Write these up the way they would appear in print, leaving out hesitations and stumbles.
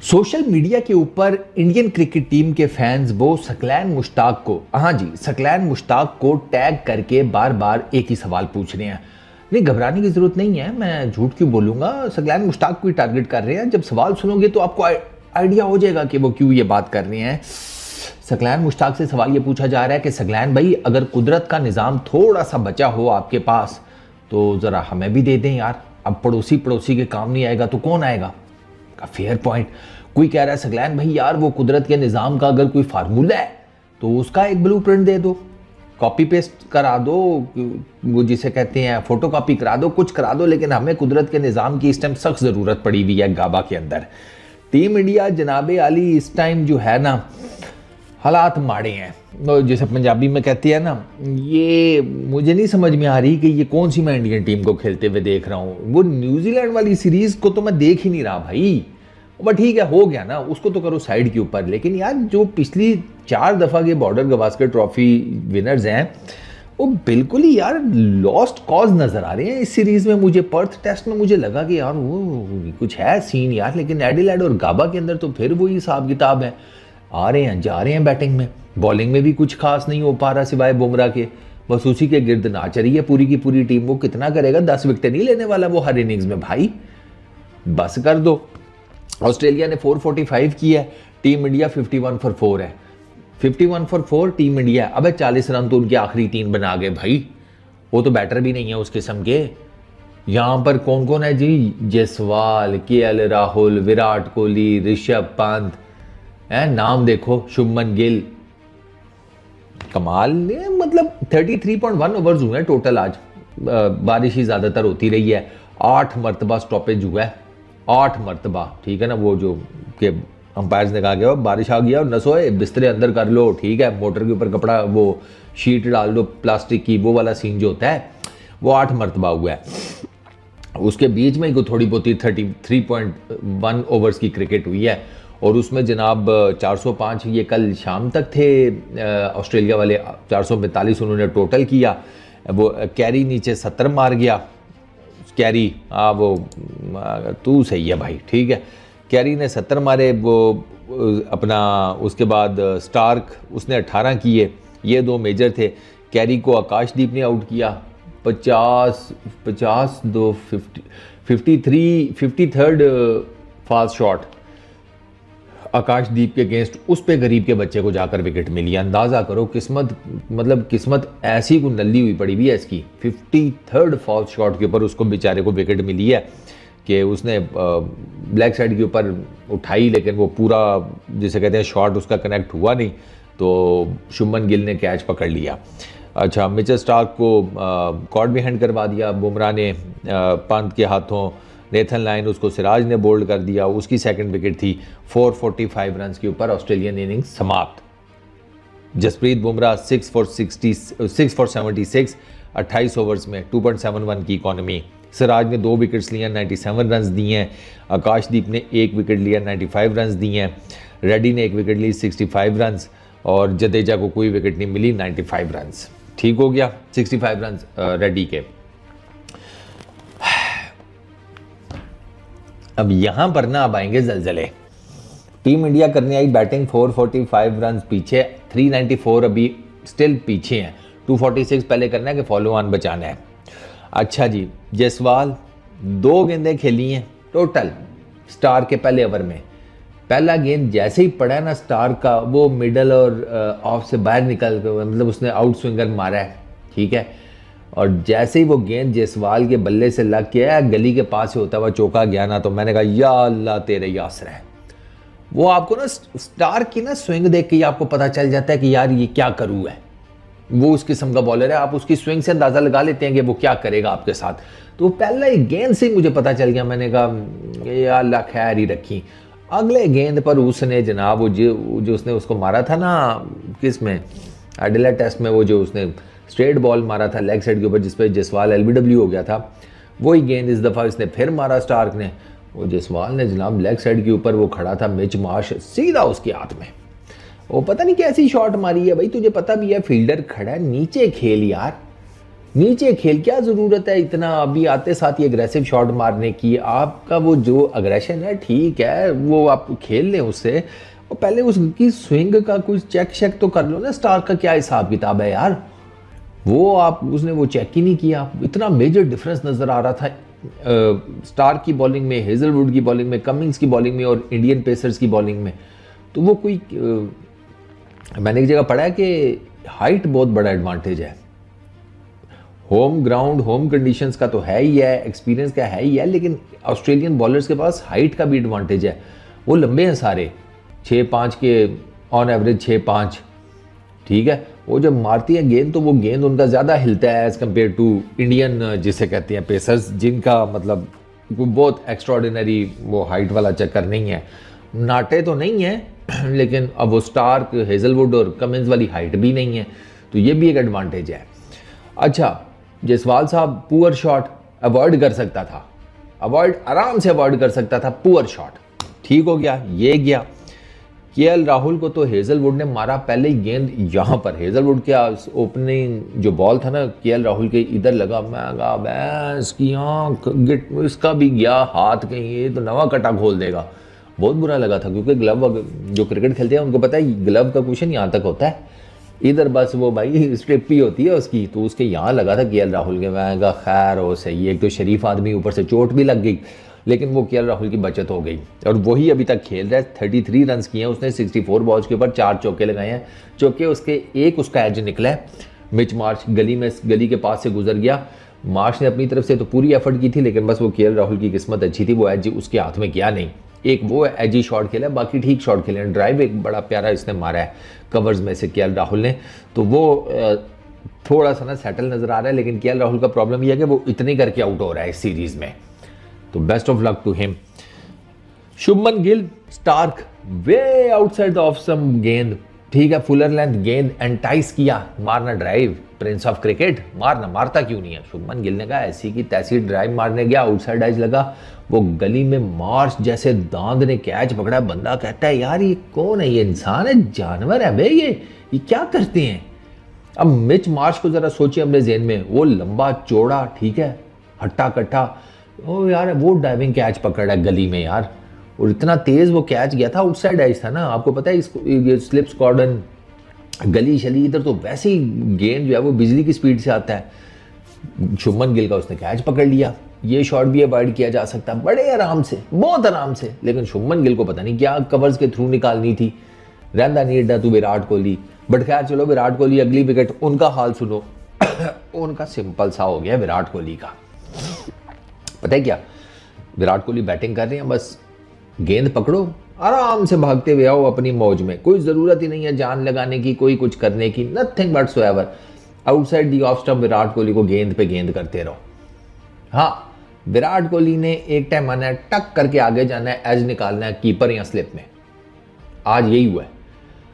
Social media के ऊपर Indian cricket team के फैंस वो सकलैन मुश्ताक को, हाँ जी, सकलैन मुश्ताक को टैग करके बार बार एक ही सवाल पूछ रहे हैं। नहीं, घबराने की जरूरत नहीं है, मैं झूठ क्यों बोलूंगा। सकलैन मुश्ताक को ही टारगेट कर रहे हैं। जब सवाल सुनोगे तो आपको आइडिया हो जाएगा कि वो क्यों ये बात कर रहे हैं। सकलैन मुश्ताक से सवाल ये पूछा जा रहा है कि सकलैन भाई, अगर कुदरत का निज़ाम थोड़ा सा बचा हो आपके पास तो ज़रा हमें भी दे दें यार। अब पड़ोसी पड़ोसी के काम नहीं आएगा तो कौन आएगा। का फेयर पॉइंट। कोई कह रहा है सकलैन भाई यार, वो कुदरत के निज़ाम का अगर कोई फार्मूला है तो उसका एक ब्लूप्रिंट दे दो, कॉपी पेस्ट करा दो, वो जिसे कहते हैं फोटो कॉपी करा दो, कुछ करा दो, लेकिन हमें कुदरत के निज़ाम की इस टाइम सख्त ज़रूरत पड़ी हुई है गाबा के अंदर। टीम इंडिया जनाबे आली इस टाइम जो है ना, हालात माड़े हैं, जैसे पंजाबी में कहते हैं ना। ये मुझे नहीं समझ में आ रही कि ये कौन सी मैं इंडियन टीम को खेलते हुए देख रहा हूँ। वो न्यूजीलैंड वाली सीरीज़ को तो मैं देख ही नहीं रहा भाई। बट ठीक है, हो गया ना, उसको तो करो साइड के ऊपर। लेकिन यार जो पिछली 4 दफ़ा के बॉर्डर गवास्कर ट्रॉफी विनर्स हैं वो बिल्कुल ही यार लॉस्ट कॉज नज़र आ रहे हैं इस सीरीज़ में। मुझे पर्थ टेस्ट में मुझे लगा कि यार वो कुछ है सीन यार, लेकिन एडिलेड और गाबा के अंदर तो फिर वही हिसाब किताब है। आ रहे हैं जा रहे हैं बैटिंग में, बॉलिंग में भी कुछ खास नहीं हो पा रहा सिवाय बुमराह के। बस उसी के गिर्द नाच रही है पूरी की पूरी टीम। वो कितना करेगा, 10 विकेट नहीं लेने वाला वो हर इनिंग्स में भाई, बस कर दो। ऑस्ट्रेलिया ने 445 किया है, टीम इंडिया 51 for 4 है। 51 for 4 टीम इंडिया। अब 40 रन तो उनके आखिरी 3 बना गए भाई। वो तो बैटर भी नहीं है उस किस्म के। यहाँ पर कौन कौन है जी? जायसवाल, केएल राहुल, विराट कोहली, ऋषभ पंत, नाम देखो, शुभमन गिल। कमाल ने, मतलब 33.1 ओवर्स हुए हैं टोटल आज। बारिश ही ज़्यादातर होती रही है। 8 मरतबा स्टॉपेज हुआ है, 8 मरतबा, ठीक है ना। वो जो कि अंपायर्स ने कहा गया बारिश आ गया और न सोए, बिस्तरे अंदर कर लो, ठीक है, मोटर के ऊपर कपड़ा वो शीट डाल दो प्लास्टिक की, वो वाला सीन जो होता है वो 8 मरतबा हुआ है। उसके बीच में ही थोड़ी बहुत 33.1 ओवर्स की क्रिकेट हुई है और उसमें जनाब 405 ये कल शाम तक थे ऑस्ट्रेलिया वाले, 445 उन्होंने टोटल किया। वो कैरी नीचे 70 मार गया। कैरी, हाँ वो तू सही है भाई, ठीक है, कैरी ने 70 मारे। वो अपना उसके बाद स्टार्क उसने 18 किए। ये 2 मेजर थे। कैरी को आकाशदीप ने आउट किया। 53rd फास्ट शॉट आकाशदीप के अगेंस्ट, उस पे गरीब के बच्चे को जाकर विकेट मिली। अंदाज़ा करो किस्मत, मतलब किस्मत ऐसी को नल्ली हुई पड़ी हुई है इसकी। 53rd फॉल्स शॉट के ऊपर उसको बेचारे को विकेट मिली है कि उसने ब्लैक साइड के ऊपर उठाई, लेकिन वो पूरा जिसे कहते हैं शॉट उसका कनेक्ट हुआ नहीं, तो शुभमन गिल ने कैच पकड़ लिया। अच्छा, मिचेल स्टार्क को कॉर्ड में हैंड करवा दिया बुमराह ने पंत के हाथों। नेथन लाइन उसको सिराज ने बोल्ड कर दिया, उसकी सेकंड विकेट थी। 445 रन के ऊपर ऑस्ट्रेलियन इनिंग्स समाप्त। जसप्रीत बुमराह 6 for 76, 28 ओवर्स में 2.71 की इकॉनमी। सिराज ने 2 विकेट्स लिए, 97 रन दिए हैं। आकाशदीप ने 1 विकेट लिया, 95 रन दिए हैं। रेड्डी ने 1 विकेट ली, 65 रन, और जडेजा को कोई विकेट नहीं मिली, 95 रन। ठीक हो गया, 65 रन रेड्डी के। अब यहां पर ना अब आएंगे जलजले। टीम इंडिया करने आई बैटिंग, 445 रन पीछे, 394 अभी स्टिल पीछे हैं। 246 पहले करना है कि फॉलो ऑन बचाना है। अच्छा जी, जायसवाल 2 गेंदें खेली हैं टोटल स्टार के पहले ओवर में। पहला गेंद जैसे ही पड़ा ना स्टार का, वो मिडल और ऑफ से बाहर निकल कर, मतलब उसने आउट स्विंगर मारा है, ठीक है। और जैसे ही वो गेंद जायसवाल के बल्ले से लग के आया, गली के पास से होता हुआ चौका गया ना, तो मैंने कहा या अल्लाह तेरे यासर है। वो आपको ना स्टार की ना स्विंग देख के ही आपको पता चल जाता है कि यार ये क्या करूँ है। वो उस किस्म का बॉलर है, आप उसकी स्विंग से अंदाज़ा लगा लेते हैं कि वो क्या करेगा आपके साथ। तो पहला ही गेंद से ही मुझे पता चल गया। मैंने कहा या अल्लाह खैर ही रखी। अगले गेंद पर उसने जनाब वो जो उसने उसको मारा था ना, किस में, एडिलेड टेस्ट में, वो जो उसने स्ट्रेट बॉल मारा था लेग साइड के ऊपर जिसपे जायसवाल LBW हो गया था, वही गेंद इस दफ़ा इसने फिर मारा स्टार्क ने। वो जायसवाल ने जनाब लेग साइड के ऊपर वो खड़ा था मिच मार्श, सीधा उसके हाथ में। वो पता नहीं कैसी शॉट मारी है भाई, तुझे पता भी है फील्डर खड़ा है नीचे, खेल यार, नीचे खेल, क्या ज़रूरत है इतना अभी आते साथ ये अग्रेसिव शॉट मारने की? आपका वो जो अग्रेशन है ठीक है, वो आप खेल लें उससे, और पहले उसकी स्विंग का कुछ चेक शेक तो कर लो ना, स्टार्क का क्या हिसाब किताब है यार। वो आप उसने वो चेक ही नहीं किया। इतना मेजर डिफरेंस नज़र आ रहा था स्टार्क की बॉलिंग में, हेजलवुड की बॉलिंग में, कमिंग्स की बॉलिंग में और इंडियन पेसर्स की बॉलिंग में। तो वो कोई मैंने एक जगह पढ़ा है कि हाइट बहुत बड़ा एडवांटेज है। होम ग्राउंड, होम कंडीशंस का तो है ही है, एक्सपीरियंस का है ही है, लेकिन ऑस्ट्रेलियन बॉलर्स के पास हाइट का भी एडवांटेज है। वो लंबे हैं सारे, 6'5" के ऑन एवरेज, 6'5", ठीक है। वो जब मारती है गेंद तो वो गेंद उनका ज़्यादा हिलता है एज़ कम्पेयर टू इंडियन जिसे कहते हैं पेसर्स, जिनका मतलब बहुत एक्स्ट्रॉर्डिनरी वो हाइट वाला चक्कर नहीं है। नाटे तो नहीं है लेकिन अब वो स्टार्क, हेजलवुड और कमिंस वाली हाइट भी नहीं है, तो ये भी एक एडवांटेज है। अच्छा, जयसवाल साहब पुअर शॉट अवॉइड कर सकता था, आराम से अवॉइड कर सकता था पुअर शॉट, ठीक हो गया, ये गया। केएल राहुल को तो हेजलवुड ने मारा पहले ही गेंद यहाँ पर, हेजलवुड के ओपनिंग जो बॉल था ना केएल राहुल के, इधर लगा, मैं कहा भैंस की आँख, इसका भी गया हाथ कहीं, ये तो नवा कटा खोल देगा। बहुत बुरा लगा था, क्योंकि ग्लव जो क्रिकेट खेलते हैं उनको पता है ग्लव का क्वेश्चन यहाँ तक होता है, इधर बस वो भाई स्ट्रिप ही होती है उसकी, तो उसके यहाँ लगा था केएल राहुल के। मैं कहा खैर हो सही, एक तो शरीफ आदमी, ऊपर से चोट भी लग गई, लेकिन वो केएल राहुल की बचत हो गई। और वही अभी तक खेल रहा है, 33 रन किए हैं उसने, 64 बॉल्स के ऊपर 4 चौके लगाए हैं। चौके उसके एक उसका एज निकला है, मिच मार्श गली के पास से गुजर गया। मार्श ने अपनी तरफ से तो पूरी एफर्ट की थी, लेकिन बस वो केएल राहुल की किस्मत अच्छी थी, वो एज उसके हाथ में गया नहीं। एक वो एजी शॉट खेला, बाकी ठीक शॉट खेले हैं। ड्राइव एक बड़ा प्यारा इसने मारा है कवर्स में से केएल राहुल ने, तो वो थोड़ा सा ना सेटल नजर आ रहा है। लेकिन केएल राहुल का प्रॉब्लम यह है कि वो इतने करके आउट हो रहा है इस सीरीज में, तो best of luck to him. Shubman Gill, Starc way outside the off some गेंद, ठीक है, फुलर लेंथ गेंद, एंटाइस किया, मारना ड्राइव, प्रिंस ऑफ क्रिकेट, मारता क्यों नहीं है? शुभमन गिल ने कहा ऐसी की तैसी ड्राइव मारने गया, आउटसाइड एज लगा, वो गली में मार्श जैसे दांत ने कैच पकड़ा। बंदा कहता है यार ये कौन है, ये इंसान है, जानवर है बे, ये क्या करते हैं? अब मिच मार्श को जरा सोचिए अपने जेहन में, वो लंबा चौड़ा, ठीक है, हट्टा कट्टा, ओ यार वो डाइविंग कैच पकड़ा है गली में यार, और इतना तेज वो कैच गया था, आउटसाइड एज था ना। आपको पता है इसको, ये स्लिप्स कॉर्डन, गली शली, इधर तो वैसे ही गेंद जो है वो बिजली की स्पीड से आता है। शुभमन गिल का उसने कैच पकड़ लिया। ये शॉट भी अवॉइड किया जा सकता बड़े आराम से, बहुत आराम से, लेकिन शुभमन गिल को पता नहीं क्या कवर्स के थ्रू निकालनी थी। रहंदा नहीं एडा तू विराट कोहली, बट खैर चलो, विराट कोहली अगली विकेट, उनका हाल सुनो उनका सिंपल सा हो गया विराट कोहली का। पता है क्या, विराट कोहली बैटिंग कर रहे हैं, बस गेंद पकड़ो, आराम से भागते हुए आओ अपनी मौज में, कोई ज़रूरत ही नहीं है जान लगाने की, कोई कुछ करने की, nothing whatsoever. Outside the off stump Virat Kohli को गेंद पे गेंद करते रहो। हाँ, विराट कोहली ने एक टाइम आना है, टक करके आगे जाना है, एज निकालना है कीपर या स्लिप में। आज यही हुआ है,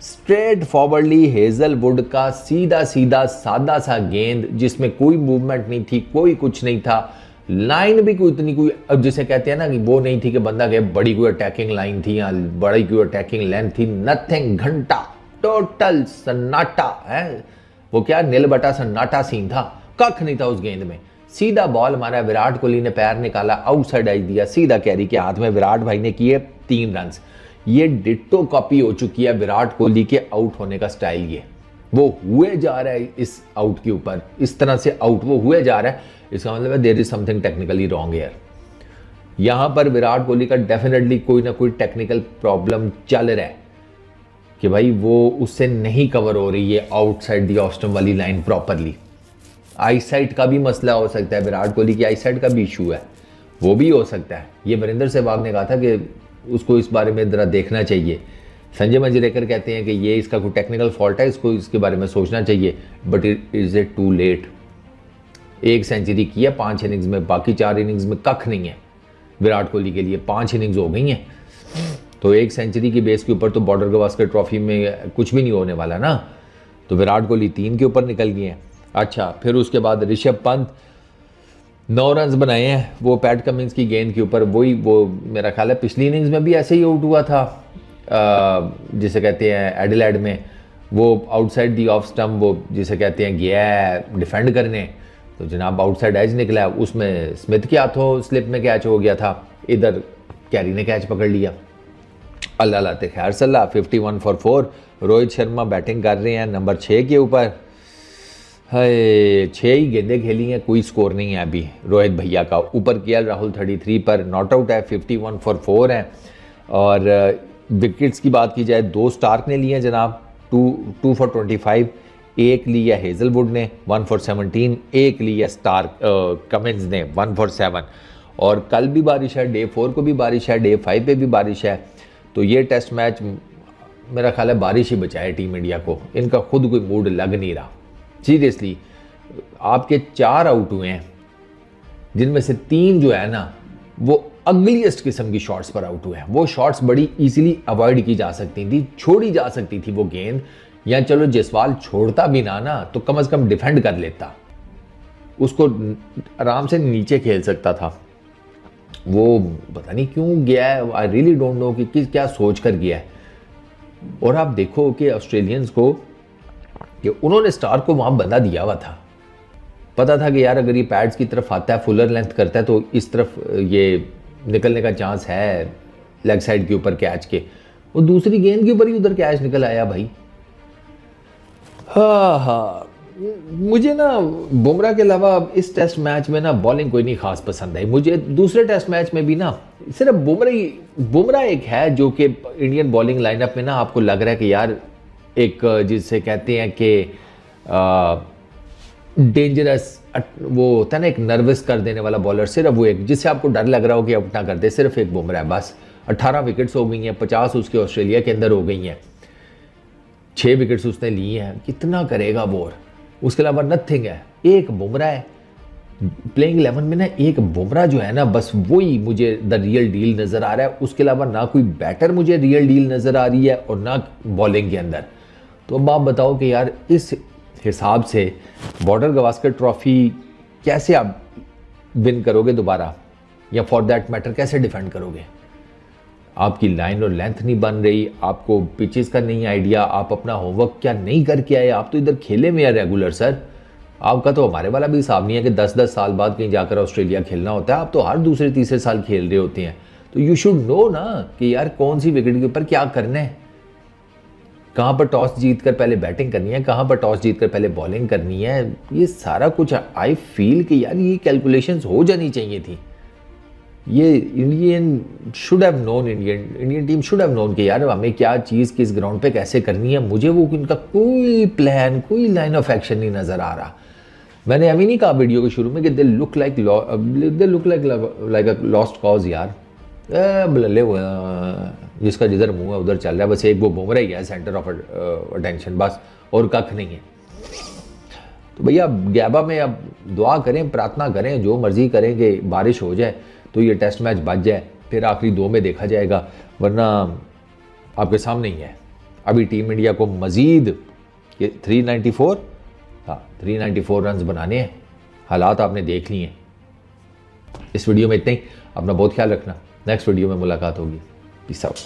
स्ट्रेट फॉरवर्डली हेजलवुड का सीधा सीधा सादा सा गेंद, जिसमें कोई मूवमेंट नहीं थी, कोई कुछ नहीं था, लाइन भी कोई इतनी कोई, अब जिसे कहते हैं ना कि वो नहीं थी कि बंदा गया, बड़ी कोई अटैकिंग लाइन थी या बड़ी कोई अटैकिंग लेंथ थी, नथिंग, घंटा, टोटल सन्नाटा है। वो क्या नील बटा सन्नाटा सीन था, कख नहीं था उस गेंद में। सीधा बॉल मारा, विराट कोहली ने पैर निकाला, आउटसाइड एज दिया, सीधा कैरी के हाथ में, विराट भाई ने किए 3 रन। ये डिट्टो कॉपी हो चुकी है विराट कोहली के आउट होने का स्टाइल। ये वो हुए जा रहा है इस आउट के ऊपर, इस तरह से आउट वो हुए जा रहा है, इसका मतलब है there is something technically wrong here. यहां पर विराट कोहली का डेफिनेटली कोई ना कोई टेक्निकल प्रॉब्लम चल रहा है कि भाई वो उससे नहीं कवर हो रही है आउटसाइड दी ऑफ स्टंप वाली लाइन प्रॉपरली। आईसाइट का भी मसला हो सकता है, विराट कोहली की आईसाइट का भी इशू है, वो भी हो सकता है। ये वीरेंद्र सहवाग ने कहा था कि उसको इस बारे में जरा देखना चाहिए। संजय मंजरेकर कहते हैं कि ये इसका कोई टेक्निकल फॉल्ट है, इसको इसके बारे में सोचना चाहिए, but is it too late? 1 century किया 5 इनिंग्स में, बाकी 4 इनिंग्स में कख नहीं है विराट कोहली के लिए, 5 इनिंग्स हो गई हैं, तो 1 सेंचुरी की बेस के ऊपर तो बॉर्डर गवास्कर ट्रॉफी में कुछ भी नहीं होने वाला ना। तो विराट कोहली 3 के ऊपर निकल गए हैं। अच्छा, फिर उसके बाद ऋषभ पंत 9 रन बनाए हैं, वो पैट कमिंस की गेंद के ऊपर, वही वो मेरा ख्याल है पिछली इनिंग्स में भी ऐसे ही आउट हुआ था, जिसे कहते हैं एडिलेड में, वो आउटसाइड दी ऑफ स्टंप, वो जिसे कहते हैं गया डिफेंड करने, तो जनाब आउटसाइड एज निकला है, उसमें स्मिथ के हाथों स्लिप में कैच हो गया था, इधर कैरी ने कैच पकड़ लिया। अल्लाह लाते खैर सल्ला 51 फॉर 4। रोहित शर्मा बैटिंग कर रहे हैं नंबर 6 के ऊपर। है 6 ही गेंदें खेली हैं, कोई स्कोर नहीं है अभी रोहित भैया का। ऊपर केएल राहुल 33 पर नॉट आउट है, 51 फॉर 4 है। और विकेट्स की बात की जाए 2 स्टार्क ने लिए हैं जनाब, 2 फॉर 25। एक लिया हेजलवुड ने 1 फॉर 17, एक लिया स्टार्क कमिंस ने 1 फॉर 7। और कल भी बारिश है, डे 4 को भी बारिश है, डे 5 पे भी बारिश है। तो ये टेस्ट मैच मेरा ख्याल है बारिश ही बचाए टीम इंडिया को, इनका खुद कोई मूड लग नहीं रहा सीरियसली। आपके 4 आउट हुए हैं, जिनमें से 3 जो है ना वो अगलीस्ट किस्म की शॉट्स पर आउट हुए हैं। वो शॉट्स बड़ी इजीली अवॉइड की जा सकती थी, छोड़ी जा सकती थी वो गेंद, या चलो जयसवाल छोड़ता भी ना तो कम से कम डिफेंड कर लेता, उसको आराम से नीचे खेल सकता था। वो पता नहीं क्यों गया है, आई रियली डोंट नो कि किस क्या सोच कर गया है। और आप देखो कि ऑस्ट्रेलियंस को कि उन्होंने स्टार को वहाँ बंदा दिया हुआ था, पता था कि यार अगर ये पैड्स की तरफ आता है, फुलर लेंथ करता है तो इस तरफ ये निकलने का चांस है लेग साइड के ऊपर कैच के। वो दूसरी गेंद के ऊपर ही उधर कैच निकल आया भाई। हाँ, मुझे ना बुमराह के अलावा इस टेस्ट मैच में ना बॉलिंग कोई नहीं खास पसंद आई मुझे। दूसरे टेस्ट मैच में भी ना सिर्फ बुमराह एक है जो कि इंडियन बॉलिंग लाइनअप में ना आपको लग रहा है कि यार एक जिसे कहते हैं कि डेंजरस, वो होता है ना एक नर्वस कर देने वाला बॉलर, सिर्फ वो एक जिससे आपको डर लग रहा हो कि आउट ना कर दे, सिर्फ एक बुमराह है बस। 18 विकेट्स हो गई हैं, 50 उसके ऑस्ट्रेलिया के अंदर हो गई हैं, 6 विकेट्स उसने लिए हैं, कितना करेगा बोर। उसके अलावा नथिंग है, एक बुमराह है प्लेइंग 11 में ना, एक बुमराह जो है ना बस वही मुझे द रियल डील नज़र आ रहा है। उसके अलावा ना कोई बैटर मुझे रियल डील नज़र आ रही है और ना बॉलिंग के अंदर। तो अब आप बताओ कि यार इस हिसाब से बॉर्डर गवास्कर ट्रॉफी कैसे आप विन करोगे दोबारा, या फॉर दैट मैटर कैसे डिफेंड करोगे। आपकी लाइन और लेंथ नहीं बन रही, आपको पिचेस का नहीं आइडिया, आप अपना होमवर्क क्या नहीं करके आए। आप तो इधर खेले में है रेगुलर सर, आपका तो हमारे वाला भी हिसाब नहीं है कि 10-10 साल बाद कहीं जाकर ऑस्ट्रेलिया खेलना होता है। आप तो हर दूसरे तीसरे साल खेल रहे होते हैं, तो यू शुड नो ना कि यार कौन सी विकेट के ऊपर क्या करना है, कहाँ पर टॉस जीत कर पहले बैटिंग करनी है, कहाँ पर टॉस जीत कर पहले बॉलिंग करनी है। ये सारा कुछ आई फील कि यार ये कैलकुलेशंस हो जानी चाहिए थी। ये Indian team should have known कि यार हमें क्या चीज़ किस ग्राउंड पे कैसे करनी है। मुझे वो इनका कोई प्लान, कोई लाइन ऑफ एक्शन नहीं नज़र आ रहा। मैंने अभी नहीं कहा वीडियो के शुरू में कि they look like a lost cause यार। बल्ले जिसका जिधर मुंह है उधर चल रहा है, बस एक वो बुमराह ही है सेंटर ऑफ अटेंशन, बस और कख नहीं है। तो भैया गैबा में अब दुआ करें, प्रार्थना करें, जो मर्जी करें कि बारिश हो जाए तो ये टेस्ट मैच बच जाए, फिर आखिरी 2 में देखा जाएगा। वरना आपके सामने ही है अभी टीम इंडिया को मज़ीद 394 रन्स बनाने हैं। हालात आपने देख लिए हैं। इस वीडियो में इतना ही, अपना बहुत ख्याल रखना, नेक्स्ट वीडियो में मुलाकात होगी। Peace out.